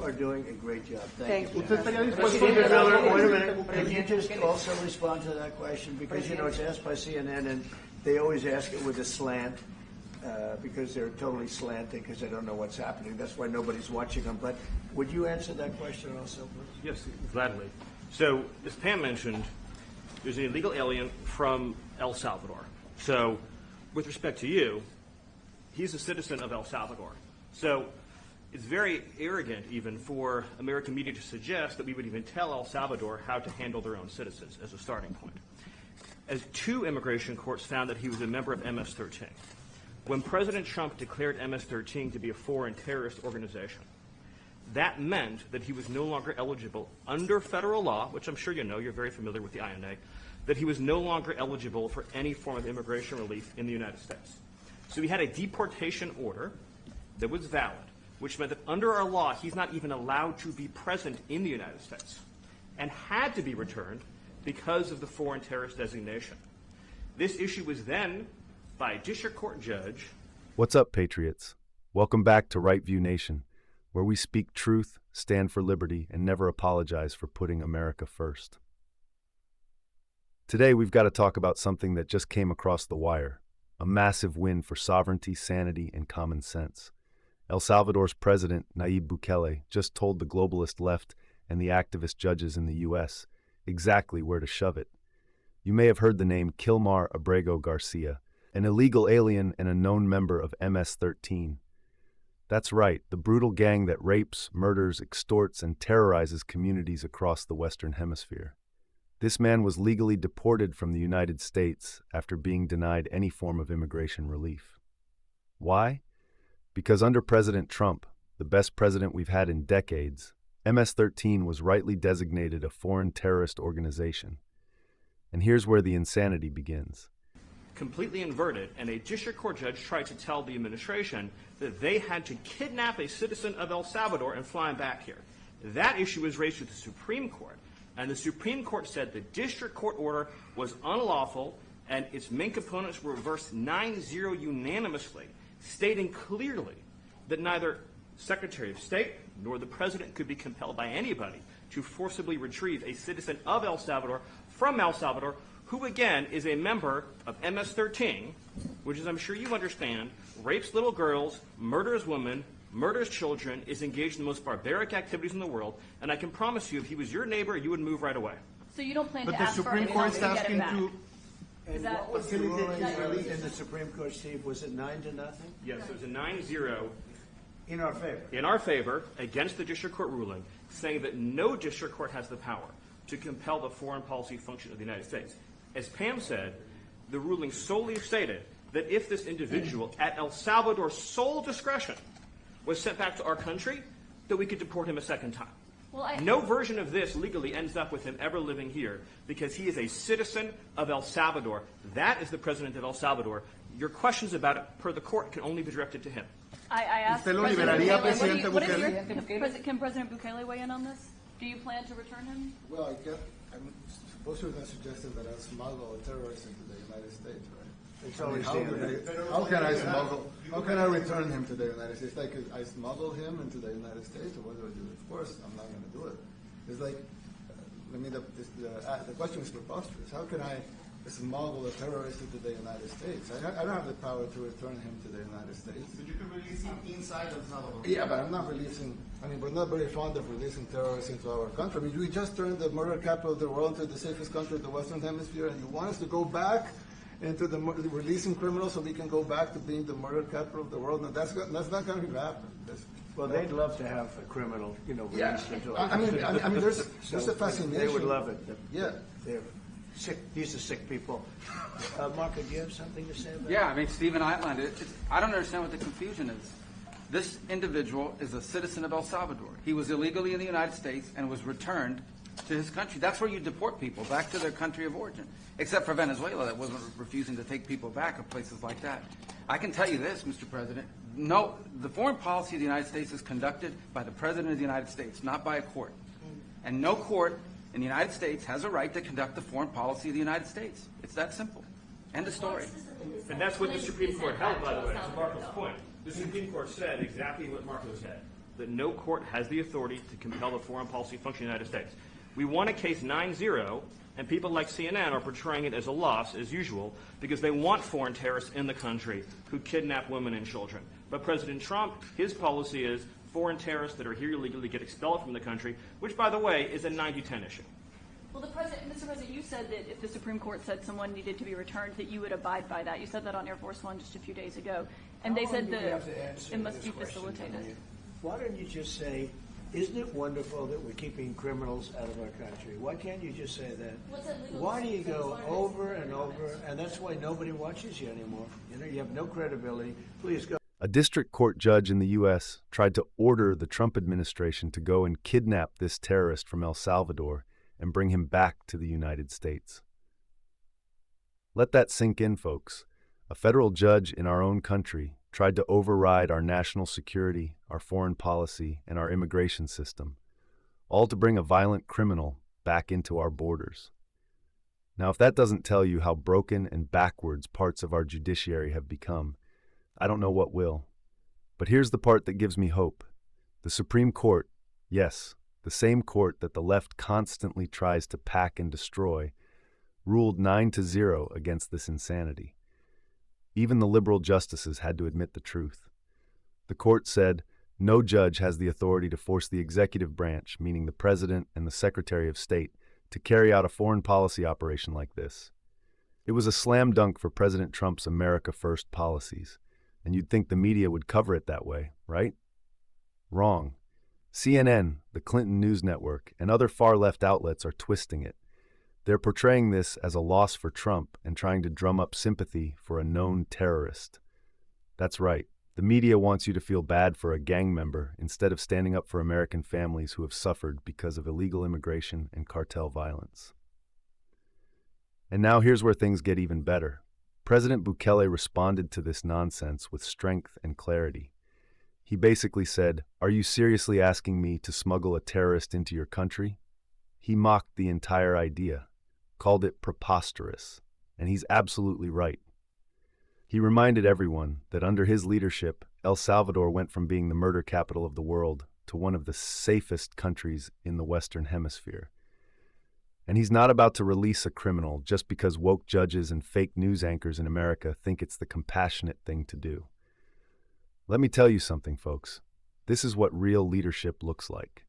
are doing a great job. Thank you. Thank you. Wait a minute. Can you just also respond to that question? Because, it's asked by CNN, and they always ask it with a slant, because they're totally slanting, because they don't know what's happening. That's why nobody's watching them. But would you answer that question also, please? Yes, gladly. So, as Pam mentioned, there's an illegal alien from El Salvador. So, with respect to you, he's a citizen of El Salvador. So, it's very arrogant even for American media to suggest that we would even tell El Salvador how to handle their own citizens as a starting point. As 2 immigration courts found that he was a member of MS-13. When President Trump declared MS-13 to be a foreign terrorist organization, that meant that he was no longer eligible under federal law, which I'm sure you know, you're very familiar with the INA, that he was no longer eligible for any form of immigration relief in the United States. So he had a deportation order that was valid, which meant that under our law, he's not even allowed to be present in the United States and had to be returned because of the foreign terrorist designation. This issue was then, by a district court judge. What's up, Patriots? Welcome back to Right View Nation, where we speak truth, stand for liberty, and never apologize for putting America first. Today, we've got to talk about something that just came across the wire, a massive win for sovereignty, sanity, and common sense. El Salvador's president, Nayib Bukele, just told the globalist left and the activist judges in the U.S. exactly where to shove it. You may have heard the name Kilmar Abrego Garcia, an illegal alien and a known member of MS-13. That's right, the brutal gang that rapes, murders, extorts, and terrorizes communities across the Western Hemisphere. This man was legally deported from the United States after being denied any form of immigration relief. Why? Because under President Trump, the best president we've had in decades, MS-13 was rightly designated a foreign terrorist organization. And here's where the insanity begins. Completely inverted, and a district court judge tried to tell the administration that they had to kidnap a citizen of El Salvador and fly him back here. That issue was raised to the Supreme Court, and the Supreme Court said the district court order was unlawful, and its main components were reversed 9-0 unanimously, stating clearly that neither Secretary of State nor the President could be compelled by anybody to forcibly retrieve a citizen of El Salvador from El Salvador, who again is a member of MS-13, which, as I'm sure you understand, rapes little girls, murders women, murders children, is engaged in the most barbaric activities in the world, and I can promise you if he was your neighbor, you would move right away. So you don't plan but to the ask Supreme for Court's asking to... And what was the ruling in the Supreme Court, Steve? Was it 9-0? Yes, it was a 9-0 in our favor. In our favor, against the district court ruling, saying that no district court has the power to compel the foreign policy function of the United States. As Pam said, the ruling solely stated that if this individual, at El Salvador's sole discretion, was sent back to our country, that we could deport him a second time. Well, no version of this legally ends up with him ever living here because he is a citizen of El Salvador. That is the president of El Salvador. Your questions about it, per the court, can only be directed to him. I asked President Bukele, can President Bukele weigh in on this? Do you plan to return him? Well, I'm supposed to have suggested that I smuggle a terrorist into the United States, right? It's always how can I smuggle? How can I return him to the United States? Like I smuggle him into the United States, or what do I do? Of course, I'm not going to do it. It's like, the question is preposterous. How can I smuggle a terrorist into the United States? I don't have the power to return him to the United States. But you can release him inside El Salvador. Yeah, but I'm not releasing. I mean, we're not very fond of releasing terrorists into our country. I mean, we just turned the murder capital of the world into the safest country of the Western Hemisphere, and you want us to go back into the releasing criminals so we can go back to being the murder capital of the world? No, that's not going to happen. Well, they'd love to have a criminal, released into I mean, there's a fascination. They would love it. Yeah. They're sick. These are sick people. Marco, do you have something to say about Yeah, I mean, Stephen outlined it. I don't understand what the confusion is. This individual is a citizen of El Salvador. He was illegally in the United States and was returned to his country. That's where you deport people, back to their country of origin. Except for Venezuela, that wasn't refusing to take people back, or places like that. I can tell you this, Mr. President. No, the foreign policy of the United States is conducted by the President of the United States, not by a court. And no court in the United States has a right to conduct the foreign policy of the United States. It's that simple. End of story. And that's what the Supreme Court held, by the way, to Marco's point. The Supreme Court said exactly what Marco said. that no court has the authority to compel the foreign policy function of the United States. We won a case 9-0, and people like CNN are portraying it as a loss, as usual, because they want foreign terrorists in the country who kidnap women and children. But President Trump, his policy is foreign terrorists that are here illegally get expelled from the country, which, by the way, is a 90-10 issue. Well, Mr. President, you said that if the Supreme Court said someone needed to be returned, that you would abide by that. You said that on Air Force One just a few days ago, and they said that it must be facilitated. Why don't you just say, isn't it wonderful that we're keeping criminals out of our country? Why can't you just say that? Why do you go over and over, and that's why nobody watches you anymore? You know, you have no credibility. Please go. A district court judge in the U.S. tried to order the Trump administration to go and kidnap this terrorist from El Salvador and bring him back to the United States. Let that sink in, folks. A federal judge in our own country tried to override our national security, our foreign policy, and our immigration system, all to bring a violent criminal back into our borders. Now, if that doesn't tell you how broken and backwards parts of our judiciary have become, I don't know what will. But here's the part that gives me hope. The Supreme Court, yes, the same court that the left constantly tries to pack and destroy, ruled 9-0 against this insanity. Even the liberal justices had to admit the truth. The court said, no judge has the authority to force the executive branch, meaning the President and the Secretary of State, to carry out a foreign policy operation like this. It was a slam dunk for President Trump's America First policies, and you'd think the media would cover it that way, right? Wrong. CNN, the Clinton News Network, and other far-left outlets are twisting it. They're portraying this as a loss for Trump and trying to drum up sympathy for a known terrorist. That's right. The media wants you to feel bad for a gang member instead of standing up for American families who have suffered because of illegal immigration and cartel violence. And now here's where things get even better. President Bukele responded to this nonsense with strength and clarity. He basically said, "Are you seriously asking me to smuggle a terrorist into your country?" He mocked the entire idea, called it preposterous, and he's absolutely right. He reminded everyone that under his leadership, El Salvador went from being the murder capital of the world to one of the safest countries in the Western Hemisphere. And he's not about to release a criminal just because woke judges and fake news anchors in America think it's the compassionate thing to do. Let me tell you something, folks. This is what real leadership looks like.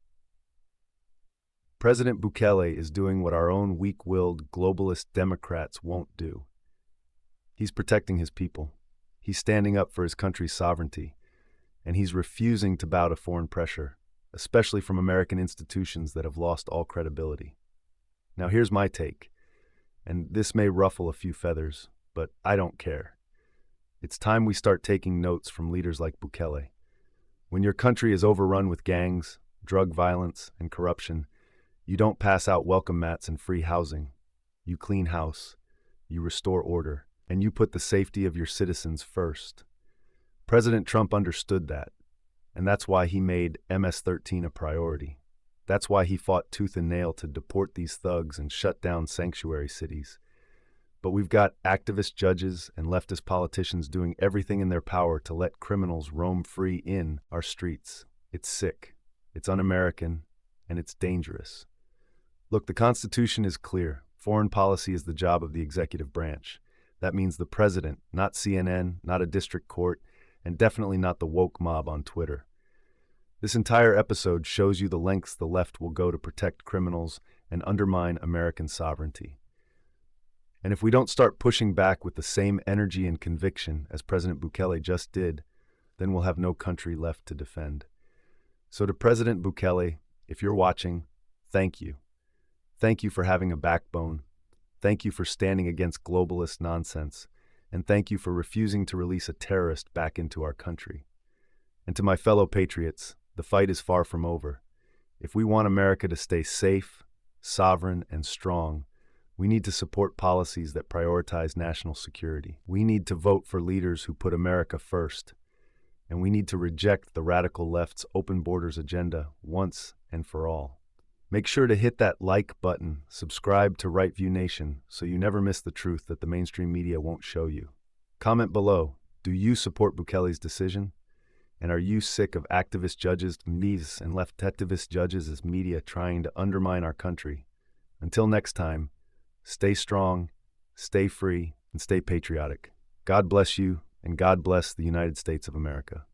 President Bukele is doing what our own weak-willed globalist Democrats won't do. He's protecting his people. He's standing up for his country's sovereignty. And he's refusing to bow to foreign pressure, especially from American institutions that have lost all credibility. Now here's my take, and this may ruffle a few feathers, but I don't care. It's time we start taking notes from leaders like Bukele. When your country is overrun with gangs, drug violence, and corruption, you don't pass out welcome mats and free housing. You clean house, you restore order, and you put the safety of your citizens first. President Trump understood that, and that's why he made MS-13 a priority. That's why he fought tooth and nail to deport these thugs and shut down sanctuary cities. But we've got activist judges and leftist politicians doing everything in their power to let criminals roam free in our streets. It's sick, it's un-American, and it's dangerous. Look, the Constitution is clear. Foreign policy is the job of the executive branch. That means the president, not CNN, not a district court, and definitely not the woke mob on Twitter. This entire episode shows you the lengths the left will go to protect criminals and undermine American sovereignty. And if we don't start pushing back with the same energy and conviction as President Bukele just did, then we'll have no country left to defend. So to President Bukele, if you're watching, thank you. Thank you for having a backbone. Thank you for standing against globalist nonsense. And thank you for refusing to release a terrorist back into our country. And to my fellow patriots, the fight is far from over. If we want America to stay safe, sovereign, and strong, we need to support policies that prioritize national security. We need to vote for leaders who put America first. And we need to reject the radical left's open borders agenda once and for all. Make sure to hit that like button, subscribe to Right View Nation so you never miss the truth that the mainstream media won't show you. Comment below, do you support Bukele's decision? And are you sick of activist judges, these and leftetivist judges as media trying to undermine our country? Until next time, stay strong, stay free, and stay patriotic. God bless you, and God bless the United States of America.